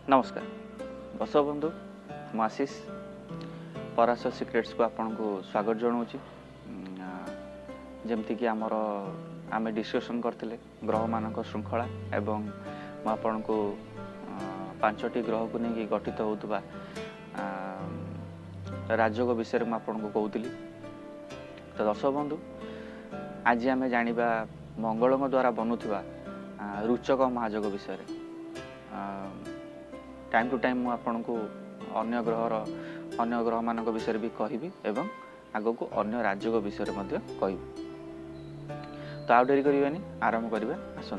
नमस्कार दर्शक बंधु मु आशीष परास सिक्रेट्स को आपन को स्वागत जनाऊँगी। जमती कि आमर आम डिस्कसन करते ग्रह मानक श्रृंखला एवं मुझे को 5टी ग्रह को लेकिन गठित होता राजयोग विषय में आपको कहूली। तो दर्शक बंधु आज आम जाना मंगल द्वारा बनुवा रुचक महाजोग विषय। टाइम टू टाइम मुझे अन्य ग्रह मान विषय भी कहि एवं आग को अन्य राजयोग विषय कहि। तो आउ डेरी करबानी आरंभ करवा आसतु।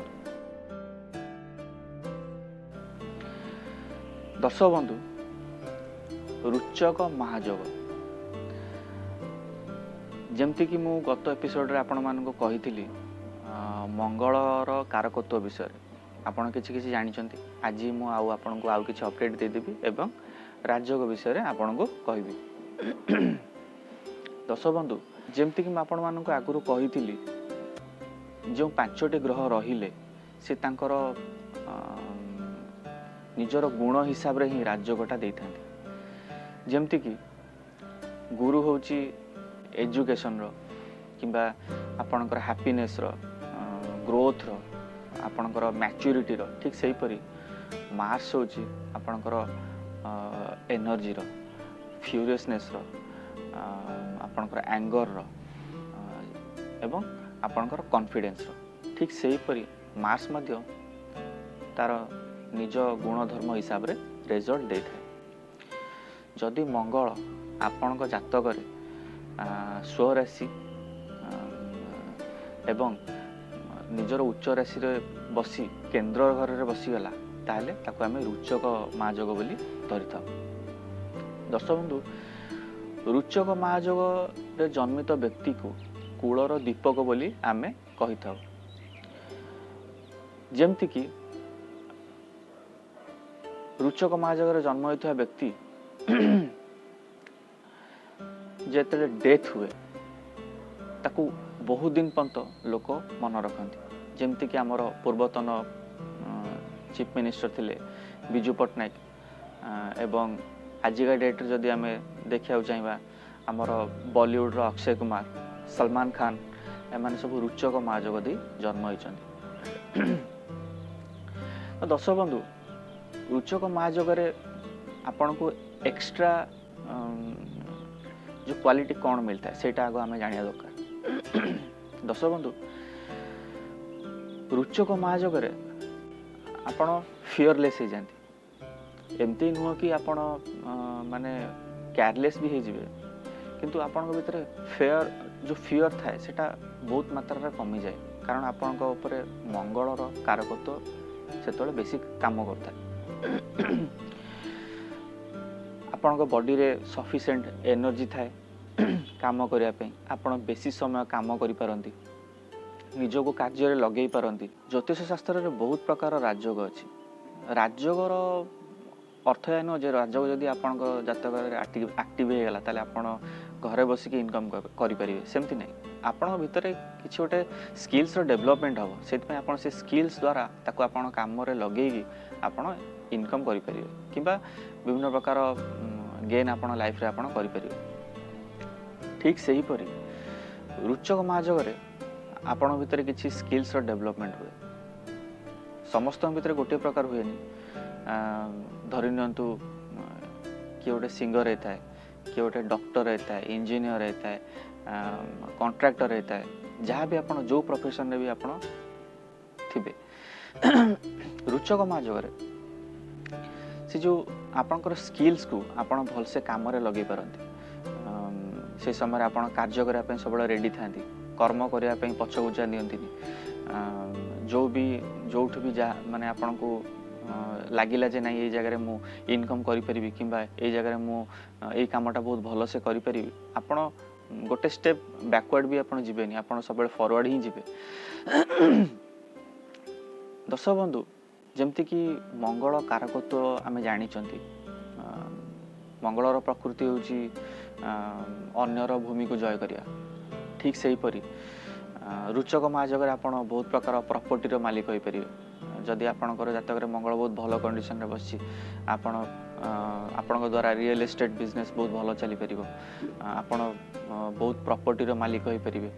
दर्शक बंधु रुचक महाजोग जमती कि मु गत एपिसोड रे आपण मान को कही मंगलर कारकत्व विषय आपण किछि जानिछंती। आज मु आपन को आउ किछि अपडेट दे देबी एवं राजयोग विषय रे आपन को कहबी। दर्शक बंधु जमती कि मु आपण मान को आगुरु कही जो 5टी ग्रह रहिले से तांकर निजर गुण हिसाब रे ही राजयोगटा देइथांती। जमती कि गुरु होची एजुकेशन रो किंबा आपनकर हैप्पीनेस रो ग्रोथ रो आपनकर मैच्योरिटी रो ठीक सही परी मार्स होची आपनकर एनर्जी रो फ्यूरियसनेस रो आपनकर एंगर रो एवं आपनकर कॉन्फिडेंस रो ठीक सही परी मार्स मध्य तार निज गुण धर्म हिसाब रे रिजल्ट दे थाए। जदि मंगल आपनक जातक रे स्वराशि एवं निजर उच्च राशि रे बसी केंद्र घर रे बसी गला ताले ताको आमे रुचक महाजोग बोली धरि था। दर्शक बंधु रुचक महाजोग रे जन्मित व्यक्ति को कूलर दीपक बोली आमे कहि था। जेमति कि रुचक महाजोग रे जन्म होइथा व्यक्ति जेतले डेथ हुए ताकू बहुत दिन पर्यंत लोक मन रखती। जेमती कि आमर पूर्वतन चीफ मिनिस्टर थिले बिजू पट्टनायक एवं आजिका डेट जदि आम देखा चाहिए आमर बॉलीवुड अक्षय कुमार सलमान खान एमाने सब रुचक महाजोग दे जन्म होइछन्ति। तो दर्शक बंधु रुचक महाजोग रे आपन को एक्स्ट्रा जो क्वालिटी कौन मिलता है सेटा आगो आमे जानिया दरकार। दर्शक बंधु रुचक महाजोग रे आपण फियरलेस हो जाती। एमती नुह कि आपण माने केयरलेस भी हो जिवे किंतु आपण को भीतर फेयर जो फियर थाए सेटा बहुत मात्रा रे कमी जाए कारण आपण को ऊपर मंगलर कारकत्व सेतले बेसी काम करता है। आपण को बॉडी रे सफिशिएंट एनर्जी थाए काम करिया पे आपण बेसी समय काम करि पारंती निज को कार्य रे लगेई पारंती। ज्योतिष शास्त्र रे बहुत प्रकार राजयोग अछि। राजयोगर अर्थ या न जे राजयोग जदि आपण को जातक रे एक्टिव हे गला ताले आपण घरे बसी के इनकम करि परिबे सेमति नै आपण भीतर किछि ओटे स्किल्स रो डेवलपमेंट हो सेत पे आपण से स्किल्स द्वारा ताको आपण काम रे लगेई आपण इनकम करि परिबे किबा विभिन्न प्रकार गेन आपण लाइफ रे आपण करि परिबे। ठीक सही परी रुचक महाजोग रे आपण भीतर किछि स्किल्स रो डेवलपमेंट हुए। समस्त भीतर गोटे प्रकार हुए नि धरि नियंतु कि गोटे सिंगर रहता है कि गोटे डॉक्टर रहता है इंजीनियर रहता है कॉन्ट्रैक्टर रहता है जहाँ भी आपण जो प्रोफेशन रे भी आपण थिबे रुचक महाजोग रे से जो आपनकर स्किल्स को आपण भल से काम रे लगे पारंती। से समय आपण कार्य करिया पे सब रेडी थांती कर्म करिया पे पछ गुजा नियंतिनी जो भी जा माने आपण को लागिला जे नाही ए जगह रे मु इनकम करि परिबी किबा ए जगह रे मु ए कामटा बहुत भलो से करि परिबी आपण गोटे स्टेप बैकवर्ड भी आपण जिबेनी आपण सब फॉरवर्ड ही जिबे। दर्शक बंधु जेमती कि मंगल कारकत्व आमे जानी चंती मंगलर प्रकृति होची अन्यर भूमि को जय करिया। ठीक सही परी रुचक महाजोग आप बहुत प्रकार प्रॉपर्टी रो मालिक हो पारे जदि आपणकर जातक मंगल बहुत भल कंडीशन रे बसी आपण आपण द्वारा रियल एस्टेट बिजनेस बहुत भल चली पार आपण बहुत प्रॉपर्टी रो मालिक हो पारे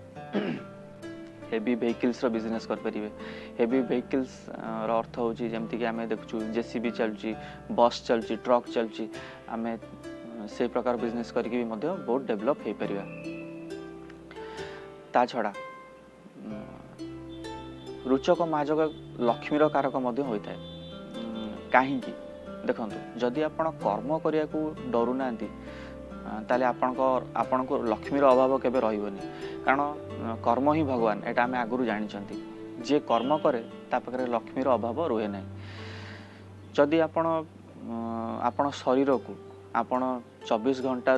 हेवी व्हीकल्स रो बिजनेस कर पारे हेवी व्हीकल्स रो अर्थ हो जमती कि आम देखु जेसीबी चलची बस चलची ट्रक चलची आम से प्रकार बिजनेस करके भी बहुत डेवलप हो पार ता छड़ा रुचक माजक लक्ष्मीर कारक होता है कहीं देखो जदि आपण कर्म करने को डरू ना ताले आपण को लक्ष्मीर अभाव केबे रहिबनी कारण कर्म ही भगवान एटा आम आगुरी जानी जे कर्म करे ता पाखरे लक्ष्मीर अभाव रुहे ना जदि आपण शरीर को आपण 24 घंटा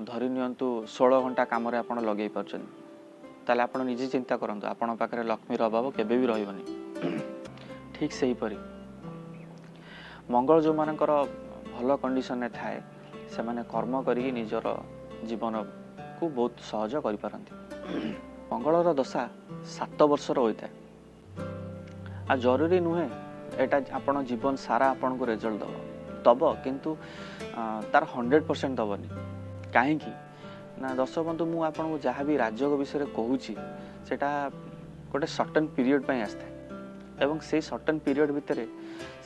धरी नियंतु 16 घंटा काम आपण लगे पारछन ताले आपण निजे चिंता करंतु आपण पाखरे लक्ष्मीर अभाव केबे भी रहिबनी ठीक सही परी मंगल जो मानकर भल कंडीशन में थाए से माने कर्म करी निजर जीवन को बहुत सहज कर पारंती मंगलर दशा 7 वर्षर होता है आ जरूरी नुहे एटा आपण जीवन सारा आपण को रिजल्ट दब किंतु तार 100% दबनी कहीं ना दर्शक बंधु मु आपन को जहाँ भी राज्य विषय कहूँ सेटा गोटे सर्टेन पीरियड पे आसता एवं से सर्टेन पीरियड भितर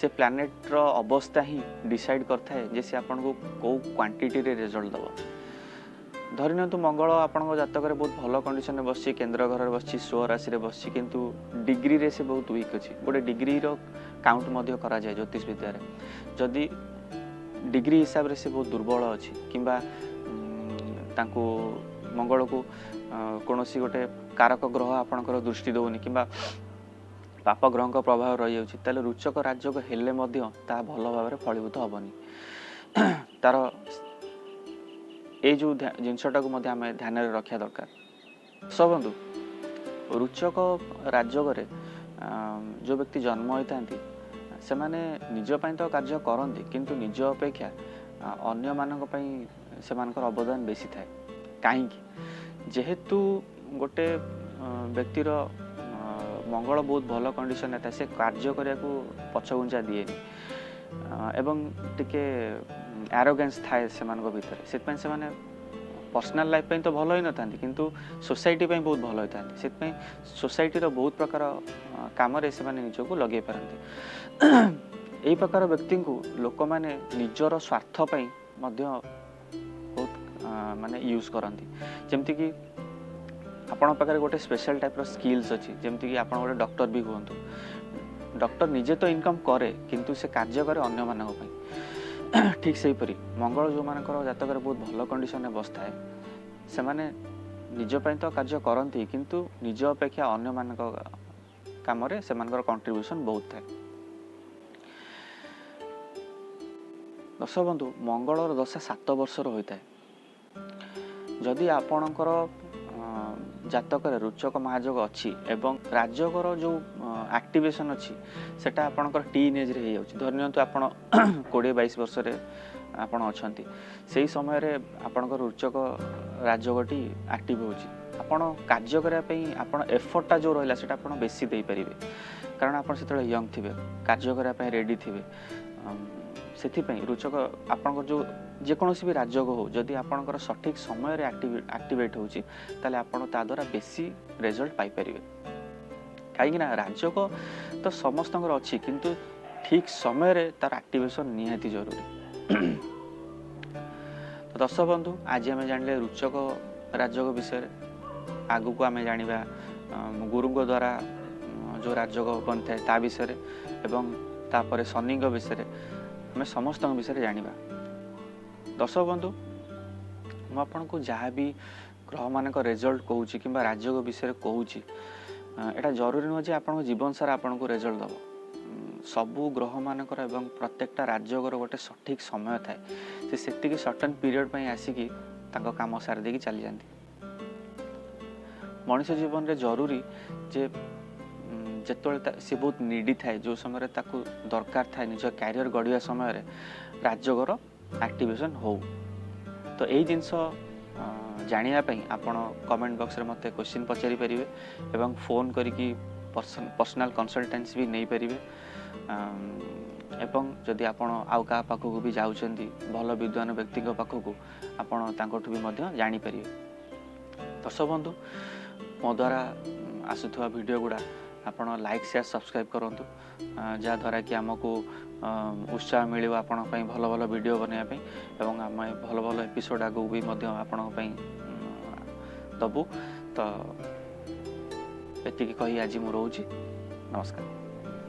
से प्लानेट रो अवस्था ही डिसाइड करता है जे से आपन को कौ क्वांटिटी रे रिजल्ट दब धरी नियंतु मंगल आपन जातक बहुत भल कंडीशन में बस केन्द्र घर बस स्व राशि बस किंतु डिग्री रे से बहुत वीक अच्छी गोटे डिग्री रो काउंट मध्य करा जाए ज्योतिष विद्या जदि डिग्री हिसाब से बहुत दुर्बल अच्छी किंबा तांको मंगल को कौन सी गोटे कारक ग्रह आपणकर दृष्टि दौनी कि पाप ग्रह का प्रभाव रही जाऊँगी रुचक राज्यक हेले ता भल भाव फलीभूत हेनी तार ये जो जिनसटा को आम ध्यान रखा दरकार सब बंधु रुचक राज्यक जो व्यक्ति जन्म होता से माने निज पई तो कार्य करती किंतु निज अपेक्षा अन्य मानक पई से मानकर अवदान बेसी थाए कहीं जेहेतु गोटे व्यक्तिर मंगल बहुत भल कंडीशन था से कार्य करने को पछगुंचा दिए एवं टिके एरोगेंस थाए से भितर से माने पर्सनल लाइफ पे तो भल ही न था किंतु सोसाइटी पे बहुत भल होता है सोसाइटी रो बहुत प्रकार काम से निजको लगे पारती यही प्रकार व्यक्ति को लोक मैंने निजर स्वार्थ पे बहुत माने यूज करती जमती कि आपण पाखे गोटे स्पेशल टाइप रो स्किल्स अच्छी जमती कि आपण गोटे डॉक्टर भी कहतु डॉक्टर निजे तो इनकम करे किंतु से कार्य करे अन्य मानक ठीक से परी मंगल जो मानकर जातक बहुत भल कंडीशन में बसता है से माने निज पई तो कार्य करती किंतु निज अपेक्षा अन्य मानक काम रे से मानकर कंट्रीब्यूशन बहुत थाए दर्शक बंधु मंगलर दशा 7 वर्षर होता है जदि आपणकर जातक रुचक महाजोग अच्छी एवं राजगर जो एक्टिवेशन अच्छी सेटा आपणकर टीन एज रे हो धरि नियंतु आपण 20-22 वर्ष रे आपण अछंती सेही समय रे आपणकर रुचक राजगटी एक्टिव होची आपण कार्य करिया पई आपण एफर्टटा जो रहला सेटा आपण बेसी देई परिबे कारण आपण सेतले यंग थिबे कार्य करिया पई रेडी थिबे सेथिपई रुचक आपणकर जो जेकोसी भी राजयोग हो जदि आपणकर सठिक समय रे एक्टिवेट होची ताले आपण ता द्वारा बेसी रिजल्ट पाई परिबे काहे ना राजयोग तो समस्तंकर अछि किंतु ठीक समय रे तार एक्टिवेशन निहाती जरूरी तो दर्शक बंधु आज आम जानले रुचक राजयोग विषय आगु को आम जानिबा गुरु द्वारा जो राजयोग बनता है ता विषय एवं तापर शनि विषय आम समस्त विषय जानिबा दर्शक बंधु मुझे जहाँ भी ग्रह मान रिजल्ट कहूँ कि राज्य विषय कहूँ यहाँ जरूरी नुह जे आप जीवन सारा आपन को रिजल्ट दब सबू ग्रह मानकर एवं प्रत्येकटा राज्यर गोटे सठिक समय थाए से सर्टेन पीरियड पे आसिकी काम सारी देकी चली जाती मनुष्य जीवन रे जरूरी जे जिते सी बहुत निडी थाए जो समय दरकार थाए निज कैरियर गढ़िया समय राज्यगर एक्टिवेशन हो तो यही जिनस जानिया आपण कमेंट बॉक्स रे मते क्वेश्चन पचारि परिबे एवं फोन करिकी पर्सनाल कंसल्टेंसी भी नहीं पारे एवं जदि आपण आउ का पाखक भी जाउछंती भल विद्वान व्यक्ति पाखक आपण तांकठु भी मध्य जानि परिबे। दर्शक बंधु मो द्वारा आसुथवा वीडियो गुड़ा आपण लाइक शेयर सब्सक्राइब करंतु जहाँ द्वारा कि आमको उत्साह मिलियो आपण पई भल भल वीडियो बनैया पई एवं आम भल भल एपिसोड आगु भी मध्य आपण पई दबु। तो एतिकी कही आज मु रहूची। नमस्कार।